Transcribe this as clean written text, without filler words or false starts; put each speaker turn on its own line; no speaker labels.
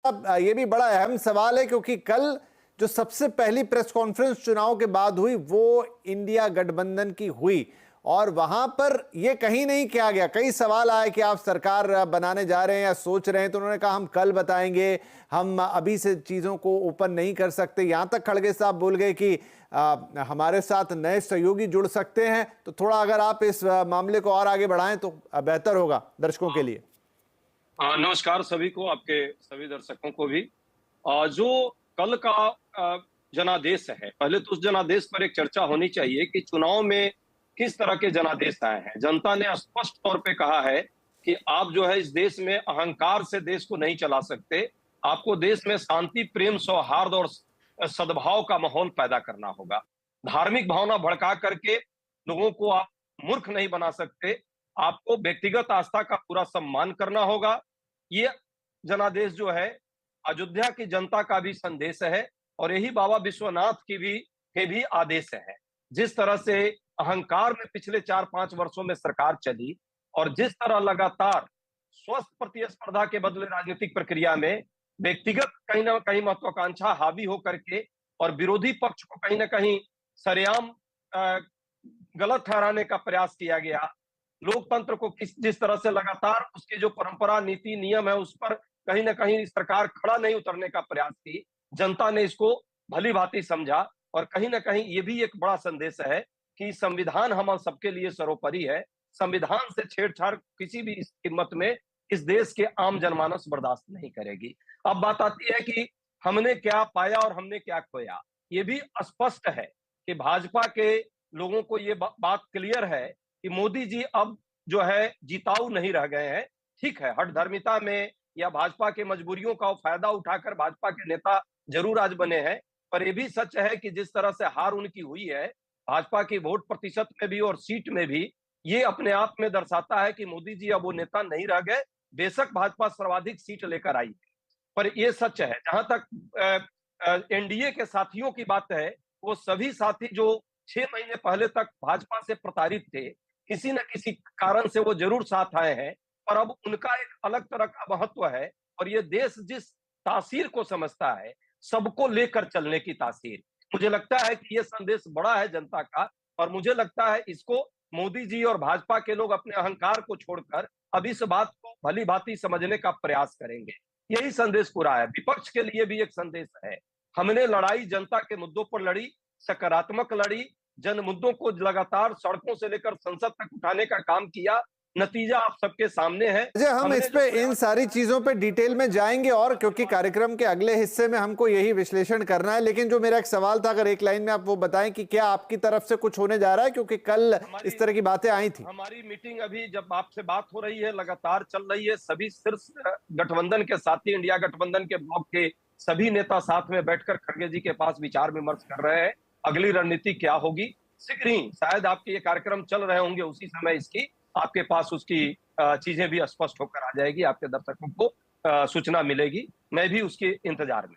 अब ये भी बड़ा अहम सवाल है क्योंकि कल जो सबसे पहली प्रेस कॉन्फ्रेंस चुनाव के बाद हुई वो इंडिया गठबंधन की हुई और वहां पर ये कहीं नहीं किया गया। कई सवाल आए कि आप सरकार बनाने जा रहे हैं या सोच रहे हैं, तो उन्होंने कहा हम कल बताएंगे, हम अभी से चीजों को ओपन नहीं कर सकते। यहां तक खड़गे साहब बोल गए कि हमारे साथ नए सहयोगी जुड़ सकते हैं। तो थोड़ा अगर आप इस मामले को और आगे बढ़ाएं तो बेहतर होगा दर्शकों के लिए।
नमस्कार सभी को, आपके सभी दर्शकों को भी। जो कल का जनादेश है, पहले तो उस जनादेश पर एक चर्चा होनी चाहिए कि चुनाव में किस तरह के जनादेश आए हैं। जनता ने स्पष्ट तौर पे कहा है कि आप जो है इस देश में अहंकार से देश को नहीं चला सकते। आपको देश में शांति, प्रेम, सौहार्द और सद्भाव का माहौल पैदा करना होगा। धार्मिक भावना भड़का करके लोगों को आप मूर्ख नहीं बना सकते। आपको व्यक्तिगत आस्था का पूरा सम्मान करना होगा। ये जनादेश जो है अयोध्या की जनता का भी संदेश है और यही बाबा विश्वनाथ की भी के भी आदेश है। जिस तरह से अहंकार में पिछले 4-5 वर्षों में सरकार चली और जिस तरह लगातार स्वस्थ प्रतिस्पर्धा के बदले राजनीतिक प्रक्रिया में व्यक्तिगत कहीं ना कहीं महत्वाकांक्षा हावी होकर के और विरोधी पक्ष को कहीं ना कहीं सरेआम गलत ठहराने का प्रयास किया गया। लोकतंत्र को जिस तरह से लगातार उसके जो परंपरा, नीति, नियम है उस पर कहीं ना कहीं सरकार खड़ा नहीं उतरने का प्रयास की। जनता ने इसको भली भांति समझा और कहीं ना कहीं ये भी एक बड़ा संदेश है कि संविधान हम सबके लिए सर्वोपरि है। संविधान से छेड़छाड़ किसी भी कीमत में इस देश के आम जनमानस बर्दाश्त नहीं करेगी। अब बात आती है कि हमने क्या पाया और हमने क्या खोया। ये भी स्पष्ट है कि भाजपा के लोगों को ये बात क्लियर है कि मोदी जी अब जो है जिताऊ नहीं रह गए हैं। ठीक है, हठधर्मिता में या भाजपा के मजबूरियों का फायदा उठाकर भाजपा के नेता जरूर आज बने हैं, पर यह भी सच है कि जिस तरह से हार उनकी हुई है भाजपा की वोट प्रतिशत में भी और सीट में भी, ये अपने आप में दर्शाता है कि मोदी जी अब वो नेता नहीं रह गए। बेशक भाजपा सर्वाधिक सीट लेकर आई, पर यह सच है। जहां तक एनडीए के साथियों की बात है, वो सभी साथी जो 6 महीने पहले तक भाजपा से प्रताड़ित थे, किसी न किसी कारण से वो जरूर साथ आए हैं, पर अब उनका एक अलग तरह का महत्व है और ये देश जिस तासीर को समझता है, सबको लेकर चलने की तासीर। मुझे लगता है कि ये संदेश बड़ा है जनता का और मुझे लगता है इसको मोदी जी और भाजपा के लोग अपने अहंकार को छोड़कर अब इस बात को भली भांति समझने का प्रयास करेंगे। यही संदेश पूरा है। विपक्ष के लिए भी एक संदेश है। हमने लड़ाई जनता के मुद्दों पर लड़ी, सकारात्मक लड़ी, जन मुद्दों को लगातार सड़कों से लेकर संसद तक उठाने का काम किया। नतीजा आप सबके सामने है।
हम इस पे इन सारी चीजों पे डिटेल में जाएंगे और क्योंकि कार्यक्रम के अगले हिस्से में हमको यही विश्लेषण करना है, लेकिन जो मेरा एक सवाल था, अगर एक लाइन में आप वो बताएं कि क्या आपकी तरफ से कुछ होने जा रहा है, क्योंकि कल इस तरह की बातें आई थी।
हमारी मीटिंग अभी जब आपसे बात हो रही है लगातार चल रही है। सभी शीर्ष गठबंधन के साथी, इंडिया गठबंधन के ब्लॉक के सभी नेता साथ में बैठकर खड़गे जी के पास विचार विमर्श कर रहे हैं। अगली रणनीति क्या होगी शीघ्र ही, शायद आपके ये कार्यक्रम चल रहे होंगे उसी समय इसकी आपके पास उसकी चीजें भी स्पष्ट होकर आ जाएगी। आपके दर्शकों को सूचना मिलेगी। मैं भी उसके इंतजार में।